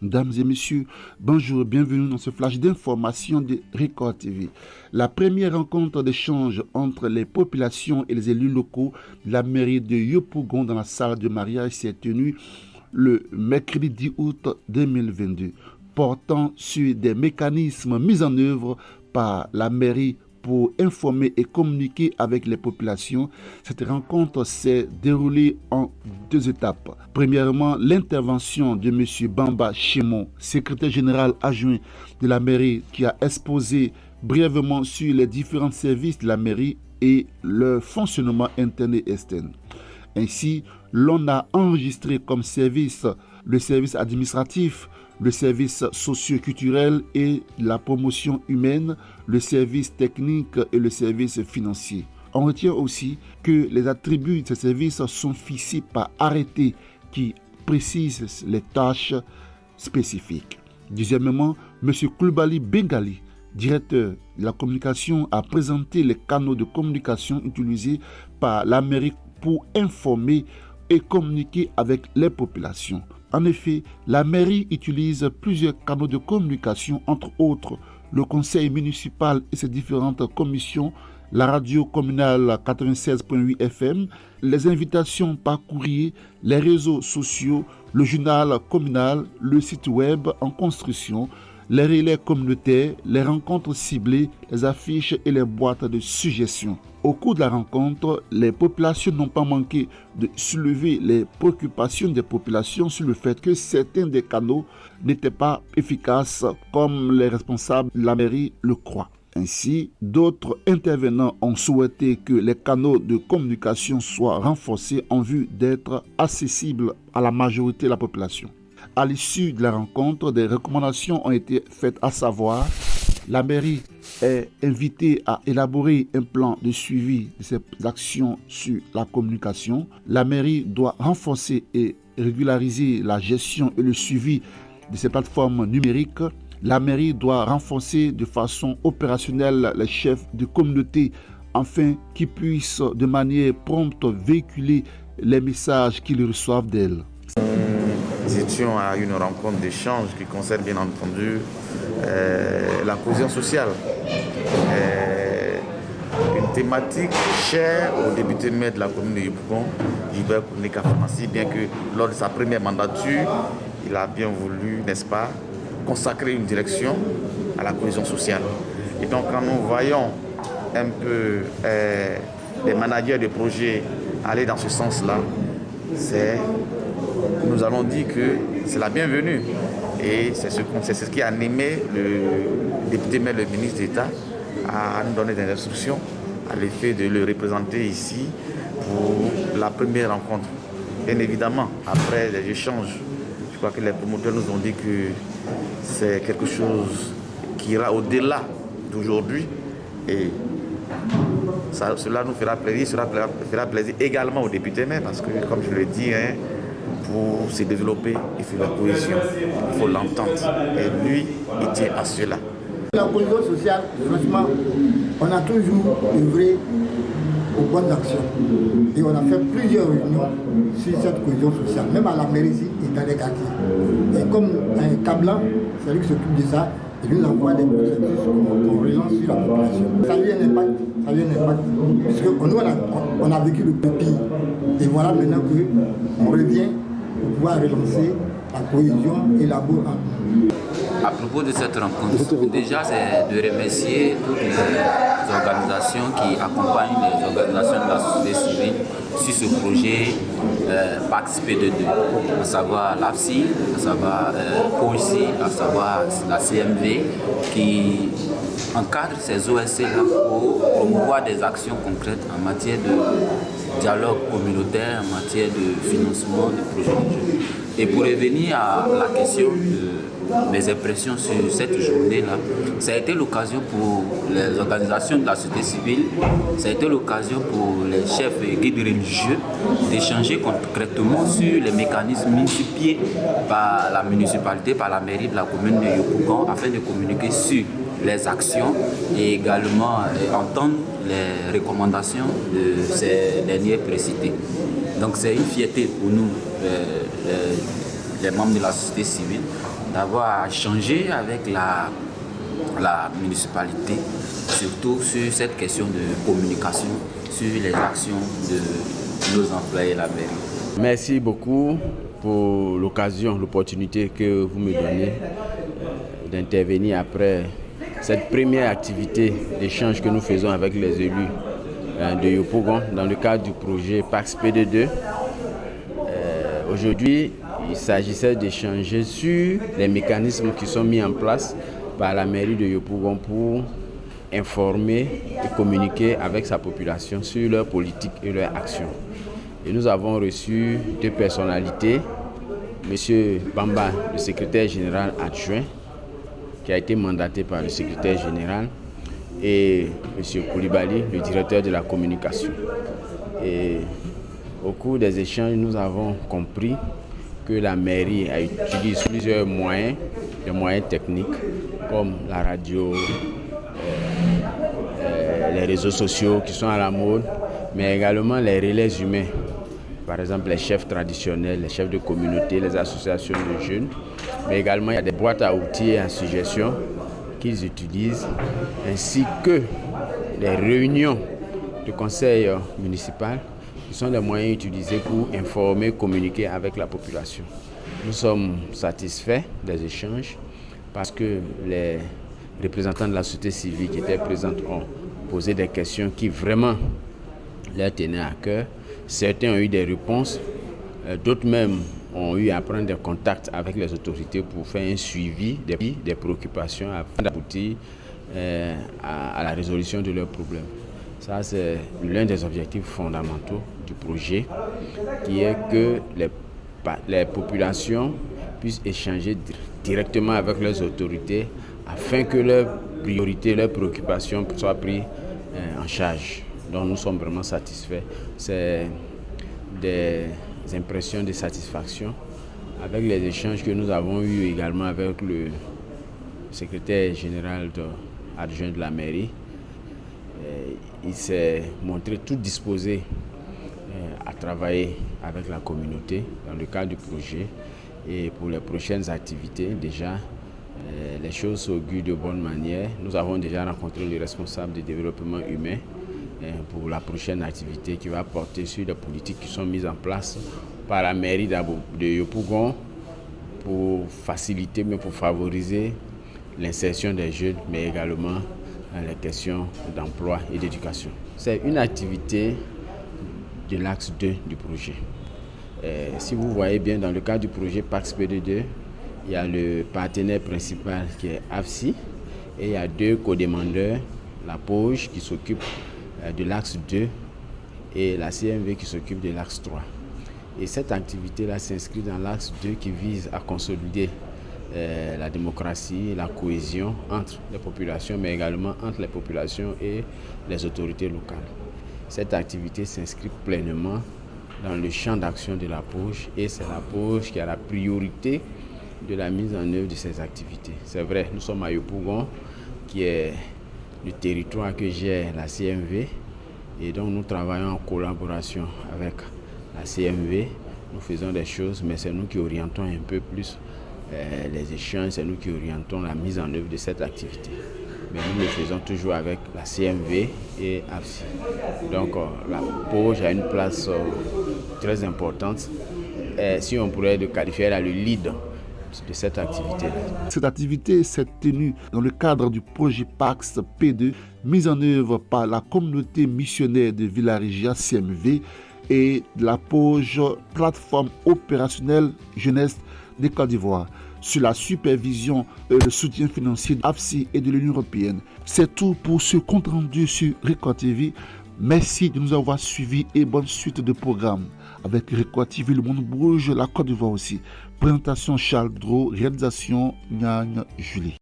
Mesdames et messieurs, bonjour, bienvenue dans ce flash d'information de Record TV. La première rencontre d'échange entre les populations et les élus locaux de la mairie de Yopougon dans la salle de mariage s'est tenue le mercredi 10 août 2022, portant sur des mécanismes mis en œuvre par la mairie pour informer et communiquer avec les populations. Cette rencontre s'est déroulée en 2 étapes. Premièrement, l'intervention de M. Bamba Chemon, secrétaire général adjoint de la mairie, qui a exposé brièvement sur les différents services de la mairie et leur fonctionnement interne et externe. Ainsi, l'on a enregistré comme service le service administratif, le service socio-culturel et la promotion humaine, le service technique et le service financier. On retient aussi que les attributs de ces services sont fixés par arrêté qui précise les tâches spécifiques. Deuxièmement, M. Koulibaly Bengali, directeur de la communication, a présenté les canaux de communication utilisés par la mairie pour informer et communiquer avec les populations. En effet, la mairie utilise plusieurs canaux de communication, entre autres le conseil municipal et ses différentes commissions, la radio communale 96.8 FM, les invitations par courrier, les réseaux sociaux, le journal communal, le site web en construction, les relais communautaires, les rencontres ciblées, les affiches et les boîtes de suggestions. Au cours de la rencontre, les populations n'ont pas manqué de soulever les préoccupations des populations sur le fait que certains des canaux n'étaient pas efficaces comme les responsables de la mairie le croient. Ainsi, d'autres intervenants ont souhaité que les canaux de communication soient renforcés en vue d'être accessibles à la majorité de la population. À l'issue de la rencontre, des recommandations ont été faites, à savoir la mairie est invitée à élaborer un plan de suivi de ses actions sur la communication. La mairie doit renforcer et régulariser la gestion et le suivi de ces plateformes numériques. La mairie doit renforcer de façon opérationnelle les chefs de communauté afin qu'ils puissent de manière prompte véhiculer les messages qu'ils reçoivent d'elle. Nous étions à une rencontre d'échange qui concerne bien entendu la cohésion sociale. Une thématique chère au député maire de la commune de Yopougon, Gilbert Kounéka Pharmacie, bien que lors de sa première mandature, il a bien voulu, n'est-ce pas, consacrer une direction à la cohésion sociale. Et donc quand nous voyons un peu les managers de projets aller dans ce sens-là, nous allons dire que c'est la bienvenue. Et c'est ce qui a animé le député maire, le ministre d'État, à nous donner des instructions à l'effet de le représenter ici pour la première rencontre. Bien évidemment, après les échanges, je crois que les promoteurs nous ont dit que c'est quelque chose qui ira au-delà d'aujourd'hui. Et cela nous fera plaisir, cela fera plaisir également aux députés maires parce que, comme je le dis, pour se développer, il faut la cohésion, il faut l'entente. Et lui, il tient à cela. La cohésion sociale, franchement, on a toujours œuvré aux bonnes actions. Et on a fait plusieurs réunions sur cette cohésion sociale, même à la mairie ici et dans les quartiers. Et comme un Kablan, c'est lui qui s'occupe de ça, il nous envoie des processus qu'on relance sur la population. Ça a eu un impact, puisque nous, on a vécu le pire. Et voilà maintenant qu'on revient pour pouvoir relancer la cohésion et la bonne. À propos de cette rencontre, déjà c'est de remercier toutes les organisations qui accompagnent les organisations de la société civile sur ce projet Participer de deux, à savoir l'AFSI, à savoir POICI, à savoir la CMV qui encadre ces OSC-là pour promouvoir des actions concrètes en matière de dialogue communautaire, en matière de financement des projets de jeunes. Et pour revenir à la question de mes impressions sur cette journée-là, ça a été l'occasion pour les organisations de la société civile, ça a été l'occasion pour les chefs et guides religieux d'échanger concrètement sur les mécanismes mis sur pied par la municipalité, par la mairie de la commune de Yopougon, afin de communiquer sur les actions et également entendre les recommandations de ces derniers précités. Donc c'est une fierté pour nous, les membres de la société civile, d'avoir échangé avec la municipalité, surtout sur cette question de communication, sur les actions de nos employés et la mairie. Merci beaucoup pour l'occasion, l'opportunité que vous me donnez d'intervenir après cette première activité d'échange que nous faisons avec les élus de Yopougon dans le cadre du projet PAX PD2. Aujourd'hui, il s'agissait d'échanger sur les mécanismes qui sont mis en place par la mairie de Yopougon pour informer et communiquer avec sa population sur leur politique et leurs actions. Et nous avons reçu deux personnalités, M. Bamba, le secrétaire général adjoint, qui a été mandaté par le secrétaire général, et M. Koulibaly, le directeur de la communication. Et au cours des échanges, nous avons compris que la mairie utilise plusieurs moyens, des moyens techniques, comme la radio, les réseaux sociaux qui sont à la mode, mais également les relais humains. Par exemple, les chefs traditionnels, les chefs de communauté, les associations de jeunes. Mais également, il y a des boîtes à outils et à suggestions qu'ils utilisent, ainsi que les réunions de conseil municipal, qui sont des moyens utilisés pour informer, communiquer avec la population. Nous sommes satisfaits des échanges parce que les représentants de la société civile qui étaient présents ont posé des questions qui vraiment leur tenaient à cœur. Certains ont eu des réponses, d'autres même ont eu à prendre des contacts avec les autorités pour faire un suivi des préoccupations afin d'aboutir à la résolution de leurs problèmes. Ça, c'est l'un des objectifs fondamentaux du projet, qui est que les populations puissent échanger directement avec leurs autorités afin que leurs priorités, leurs préoccupations soient prises en charge. Donc nous sommes vraiment satisfaits. C'est des impressions de satisfaction avec les échanges que nous avons eus également avec le secrétaire général adjoint de la mairie. Il s'est montré tout disposé à travailler avec la communauté dans le cadre du projet. Et pour les prochaines activités, déjà, les choses s'augurent de bonne manière. Nous avons déjà rencontré le responsable du développement humain pour la prochaine activité qui va porter sur les politiques qui sont mises en place par la mairie de Yopougon pour faciliter, mais pour favoriser l'insertion des jeunes, mais également les questions d'emploi et d'éducation. C'est une activité de l'axe 2 du projet. Si vous voyez bien, dans le cadre du projet PAX PD2, il y a le partenaire principal qui est AFSI et il y a deux co-demandeurs, la POJ qui s'occupe de l'axe 2 et la CMV qui s'occupe de l'axe 3. Et cette activité-là s'inscrit dans l'axe 2 qui vise à consolider la démocratie, la cohésion entre les populations, mais également entre les populations et les autorités locales. Cette activité s'inscrit pleinement dans le champ d'action de la POJ et c'est la POJ qui a la priorité de la mise en œuvre de ces activités. C'est vrai, nous sommes à Yopougon, qui est le territoire que gère la CMV, et donc nous travaillons en collaboration avec la CMV. Nous faisons des choses, mais c'est nous qui orientons un peu plus les échanges, c'est nous qui orientons la mise en œuvre de cette activité. Mais nous le faisons toujours avec la CMV et AFSI. Donc la POJ a une place très importante. Si on pourrait le qualifier là, le lead de cette activité. Cette activité s'est tenue dans le cadre du projet PAX P2, mis en œuvre par la communauté missionnaire de Villarrigia CMV et la POJ, plateforme opérationnelle jeunesse de Côte d'Ivoire, sur la supervision et le soutien financier de l'AFSI et de l'Union européenne. C'est tout pour ce compte rendu sur Record TV. Merci de nous avoir suivis et bonne suite de programme. Avec Record TV, le monde bouge, la Côte d'Ivoire aussi. Présentation Charles Dro, réalisation Nyan Julie.